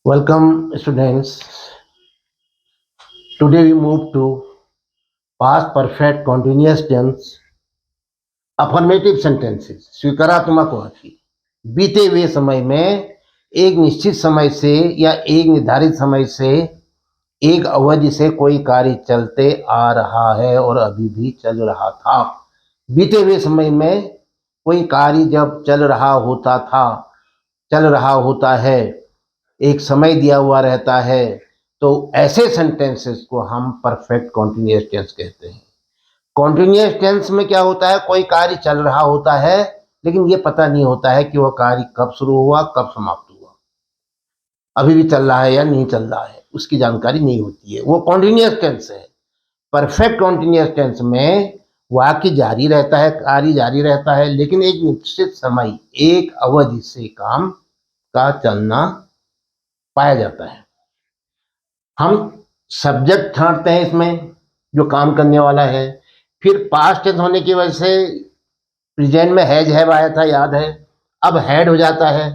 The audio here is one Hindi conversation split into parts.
Welcome, students. Today we move to past perfect continuous tense affirmative sentences स्वीकारात्मक वाक्य। बीते हुए समय में एक निश्चित समय से या एक निर्धारित समय से एक अवधि से कोई कार्य चलते आ रहा है और अभी भी चल रहा था। बीते हुए समय में कोई कार्य जब चल रहा होता है, एक समय दिया हुआ रहता है, तो ऐसे सेंटेंसेस को हम परफेक्ट कॉन्टिन्यूअस टेंस कहते हैं। कॉन्टिन्यूअस टेंस में क्या होता है, कोई कार्य चल रहा होता है लेकिन ये पता नहीं होता है कि वह कार्य कब शुरू हुआ कब समाप्त हुआ, अभी भी चल रहा है या नहीं चल रहा है, उसकी जानकारी नहीं होती है, वो कॉन्टिन्यूअस टेंस है। परफेक्ट कॉन्टिन्यूअस टेंस में वाक्य जारी रहता है, कार्य जारी रहता है, लेकिन एक निश्चित समय एक अवधि से काम का चलना पाया जाता है। हम सब्जेक्ट छांटते हैं इसमें जो काम करने वाला है, फिर पास्ट टेंस होने की वजह से प्रेजेंट में हैज हैव आया था, याद है, अब हैड हो जाता है,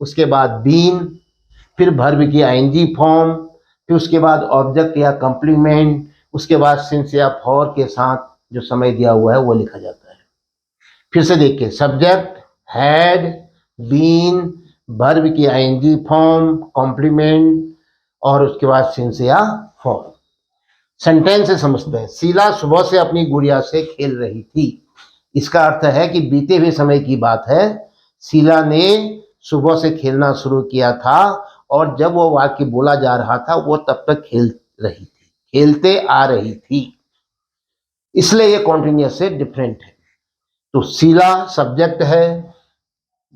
उसके बाद बीन, फिर वर्ब की आईएनजी फॉर्म, फिर उसके बाद ऑब्जेक्ट या कॉम्प्लीमेंट, उसके बाद सिंस या फॉर के साथ जो समय दिया हुआ है वो लिखा जाता है। फिर से देखिए, सब्जेक्ट हैड, बीन, वर्ब की आईएनजी फॉर्म, कॉम्प्लीमेंट और उसके बाद सिंस या फॉर। सेंटेंस से समझते हैं। शीला सुबह से अपनी गुड़िया से खेल रही थी। इसका अर्थ है कि बीते हुए समय की बात है। शीला ने सुबह से खेलना शुरू किया था और जब वो वाक्य बोला जा रहा था वो तब तक खेलते आ रही थी, इसलिए ये कॉन्टिन्यूअस से डिफरेंट है। तो शीला सब्जेक्ट है,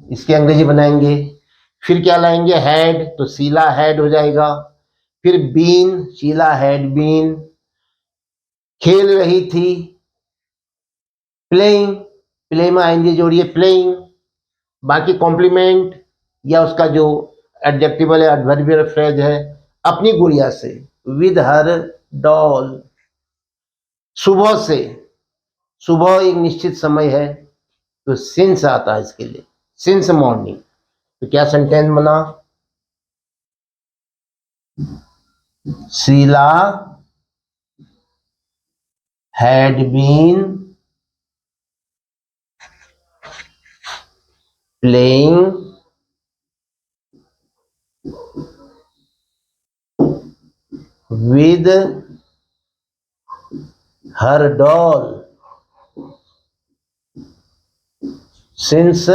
इसकी अंग्रेजी बनाएंगे। फिर क्या लाएंगे, हैड, तो शीला हैड हो जाएगा। फिर बीन, शीला हैड बीन। खेल रही थी, प्लेइंग, प्ले में आएंगे जोड़िए प्लेइंग। बाकी कॉम्प्लीमेंट या उसका जो एडजेक्टिवल या एडवर्बियल फ्रेज है, अपनी गुड़िया से, विद हर डॉल। सुबह से, सुबह एक निश्चित समय है तो सिंस आता है इसके लिए, सिंस मॉर्निंग। तो क्या सेंटेंस बना, Sheela had been playing with her doll since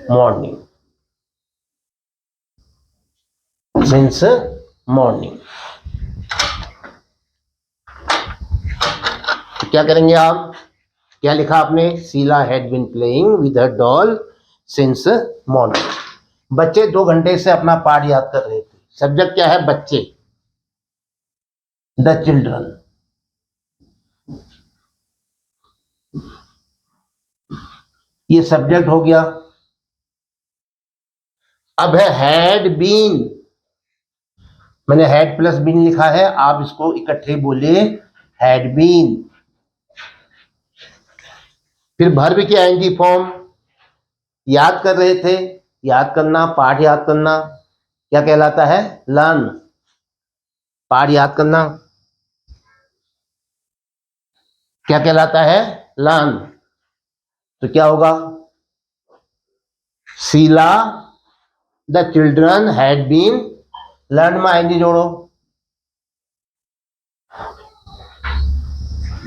morning. Since morning. तो क्या करेंगे आप, क्या लिखा आपने, Sheela had been playing with her doll since morning. बच्चे 2 घंटे से अपना पाठ याद कर रहे थे। सब्जेक्ट क्या है, बच्चे, द चिल्ड्रन। ये सब्जेक्ट हो गया। अब है हैड बीन, मैंने हैड प्लस बीन लिखा है, आप इसको इकट्ठे बोलिए, हैड बीन। फिर वर्ब की आईएनजी फॉर्म, याद कर रहे थे, याद करना, पाठ याद करना क्या कहलाता है, लर्न। पाठ याद करना क्या कहलाता है, लर्न। तो क्या होगा, Sheela the children had been learn में आएंगे जोड़ो,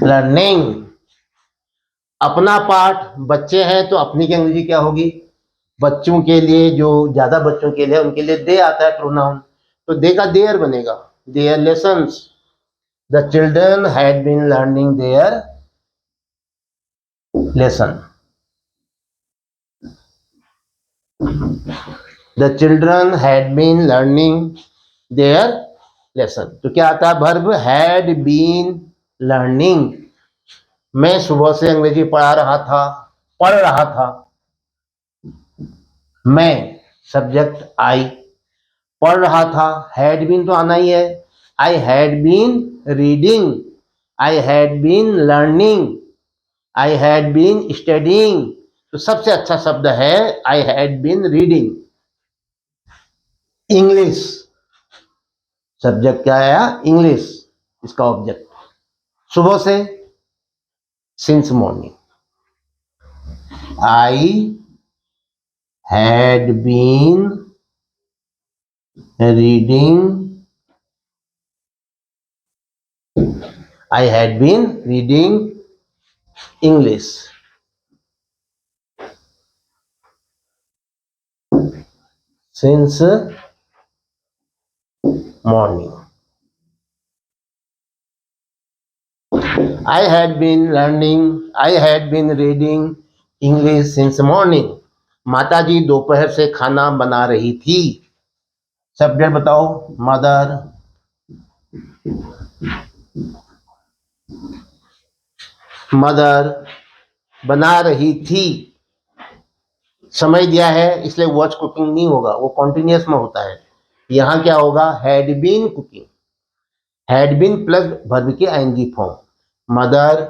लर्निंग। अपना पाठ, बच्चे हैं तो अपनी की अंग्रेजी क्या होगी, बच्चों के लिए, जो ज्यादा बच्चों के लिए, उनके लिए दे आता है प्रोनाउन, तो दे का देयर बनेगा, their lessons. The children had been learning their lesson. The children had been learning their lesson. तो क्या आता है, वर्ब हैड बीन लर्निंग। मैं सुबह से अंग्रेजी पढ़ रहा था। मैं सब्जेक्ट आई, पढ़ रहा था, हैड बीन तो आना ही है। I had been reading, I had been learning, I had been studying. तो सबसे अच्छा शब्द है I had been reading. English, subject क्या आया? इंग्लिश, इसका ऑब्जेक्ट। सुबह से, since morning. I had been reading, I had been reading English since morning. I had been reading English since morning. माताजी दोपहर से खाना बना रही थी। सब्जेक्ट बताओ, मदर। मदर बना रही थी, समय दिया है इसलिए वॉच कुकिंग नहीं होगा, वो कॉन्टिन्यूअस में होता है। यहां क्या होगा? Had been cooking, had been plus verb की I N G form. Mother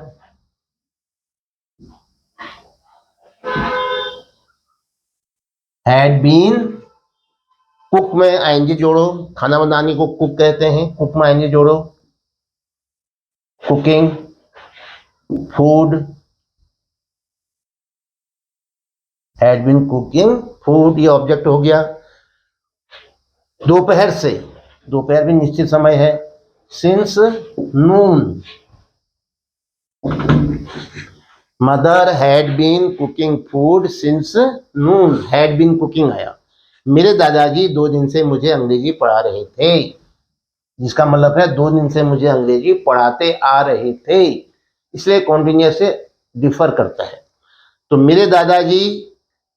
had been, cook में आईएनजी जोड़ो, खाना बनाने को कुक कहते हैं, कुक में आईएनजी जोड़ो। Cooking, food, had been cooking food, ये ऑब्जेक्ट हो गया। दोपहर से, दोपहर भी निश्चित समय है। Since noon, mother had been cooking food since noon, had been cooking आया। मेरे दादाजी 2 दिन से मुझे अंग्रेजी पढ़ा रहे थे, जिसका मतलब है 2 दिन से मुझे अंग्रेजी पढ़ाते आ रहे थे, इसलिए कॉन्टिन्यूअस से डिफर करता है। तो मेरे दादाजी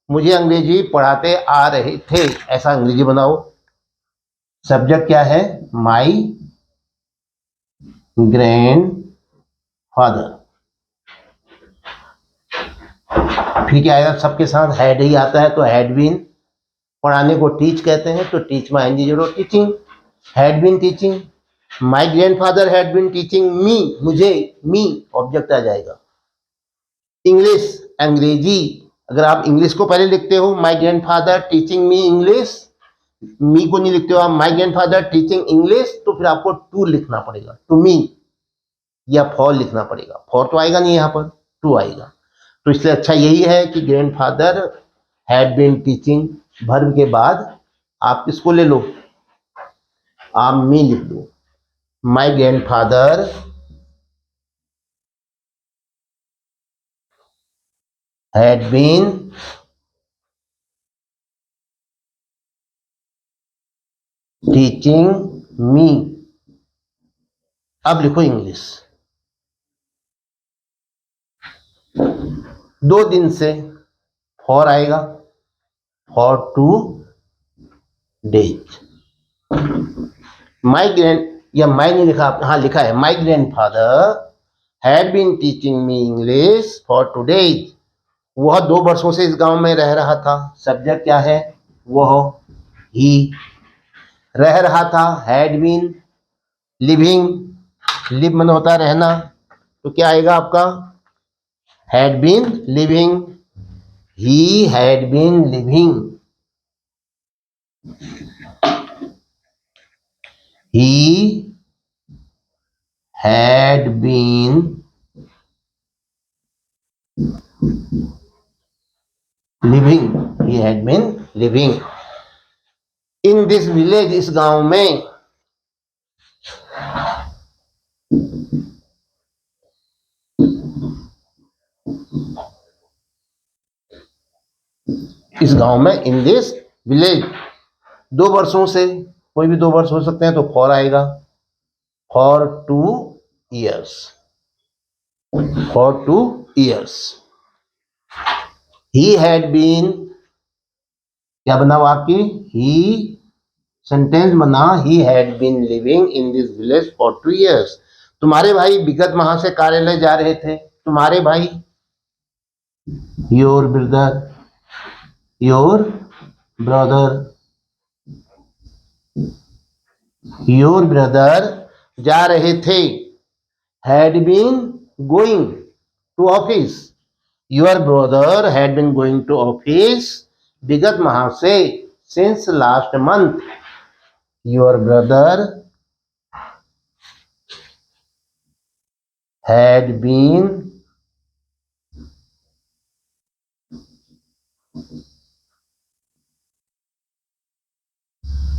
मुझे अंग्रेजी पढ़ाते आ रहे थे, ऐसा अंग्रेजी बनाओ। सब्जेक्ट क्या है? My grand father. फिर क्या आएगा? सबके साथ हैड ही आता है, तो हैड बीन। पढ़ाने को टीच कहते हैं, तो टीच में आएंगे जरूर, teaching, had been teaching. My grandfather had been teaching me, मुझे, मी ऑब्जेक्ट आ जाएगा। इंग्लिश, अंग्रेजी, अगर आप इंग्लिश को पहले लिखते हो, my grandfather teaching me English, me को नहीं लिखते हो आप, माई ग्रैंडफादर टीचिंग इंग्लिश, तो फिर आपको टू लिखना पड़ेगा, टू मी, या फॉर लिखना पड़ेगा। फॉर तो आएगा नहीं, यहाँ पर टू आएगा। तो इसलिए अच्छा यही है कि grandfather had been teaching, verb के बाद आप किसको ले लो? आप मी लिख दो। My grandfather had been teaching me. अब लिखो इंग्लिश। 2 दिन से, फॉर आएगा, फॉर 2 डेज। माई ग्रैंड, या माई नहीं लिखा, हाँ लिखा है, my grandfather had been teaching me English for 2 days. वह 2 वर्षों से इस गांव में रह रहा था। सब्जेक्ट क्या है? वह, ही। रह रहा था, हैड बीन। लिविंग, लिव मन होता है रहना, तो क्या आएगा आपका? Had been living, he had been living, he had been living, he had been living in this village, इस गांव में। इस गांव में, इन दिस विलेज। 2 वर्षों से, कोई भी 2 वर्ष हो सकते हैं, तो फॉर आएगा, for 2 years, for 2 years। He had been, क्या बना वाक्य? ही, सेंटेंस बना, he had been living in this village for 2 years। तुम्हारे भाई विगत माह से कार्यालय जा रहे थे। तुम्हारे भाई, your brother, your brother, your brother जा रहे थे। Had been going to office, your brother had been going to office विगत माह से, सिंस लास्ट मंथ, योर ब्रदर had been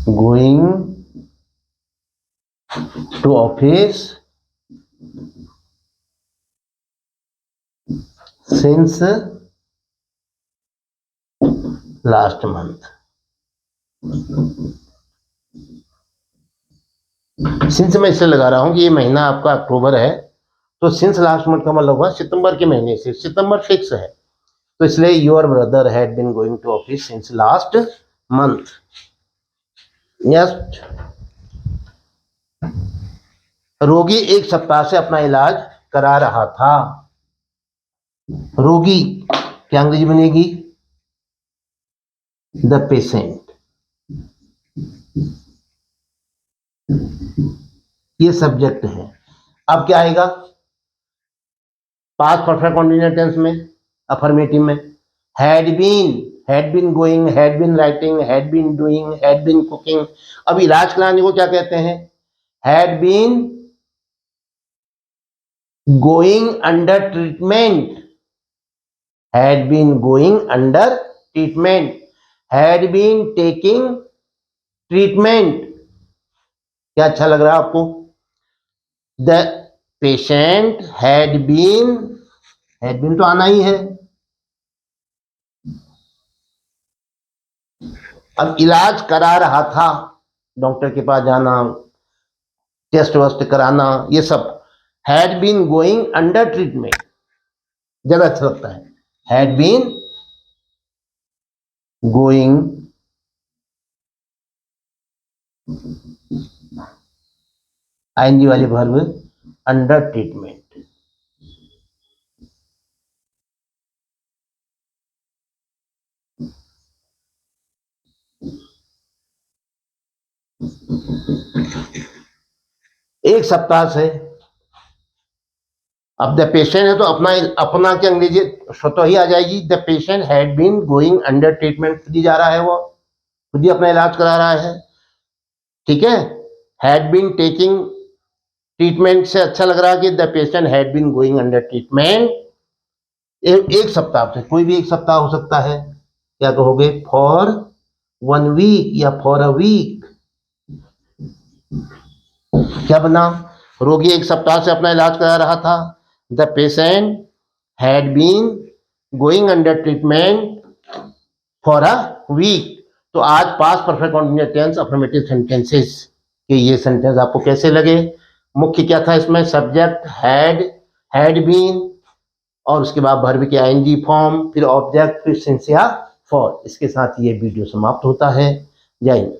going to office since last month. Since मैं इससे लगा रहा हूं कि ये महीना आपका अक्टूबर है, तो सिंस लास्ट मंथ का मतलब हुआ सितंबर के महीने से। सितंबर फिक्स है, तो इसलिए your brother had been going to office since last month. Next, रोगी एक सप्ताह से अपना इलाज करा रहा था। रोगी क्या अंग्रेजी बनेगी? The patient. ये सब्जेक्ट है। अब क्या आएगा? पास्ट परफेक्ट कंटीन्यूअस टेंस में, अफर्मेटिव में, had been going, had been writing, had been doing, had been cooking. अब इलाज कराने को क्या कहते हैं? Had been going under treatment, had been going under treatment, had been taking treatment। क्या अच्छा लग रहा है आपको? The patient had been तो आना ही है। अब इलाज करा रहा था, डॉक्टर के पास जाना, टेस्ट वस्ट कराना, ये सब। had been going under treatment ज्यादा अच्छा लगता है। had been going आईएनजी वाले वर्ब अंडर ट्रीटमेंट। एक सप्ताह से, अब द पेशेंट है तो अपना की अंग्रेजी स्वतः ही आ जाएगी। The patient had been going under treatment, खुद ही जा रहा है, वो खुद ही अपना इलाज करा रहा है। ठीक है, हैड बीन टेकिंग ट्रीटमेंट से अच्छा लग रहा है कि the patient had been going under treatment. एक सप्ताह से, कोई भी एक सप्ताह हो सकता है। क्या कहोगे? फॉर 1 वीक या फॉर अ वीक। क्या बना? रोगी एक सप्ताह से अपना इलाज करा रहा था। The patient had been going under treatment for a week. तो आज past perfect continuous tense affirmative sentences के ये सेंटेंस आपको कैसे लगे? मुख्य क्या था इसमें? सब्जेक्ट हैड बीन, और उसके बाद वर्ब के आईएनजी फॉर्म, फिर ऑब्जेक्ट, फिर सिंस या फॉर। इसके साथ ये वीडियो समाप्त होता है। जय हिंद।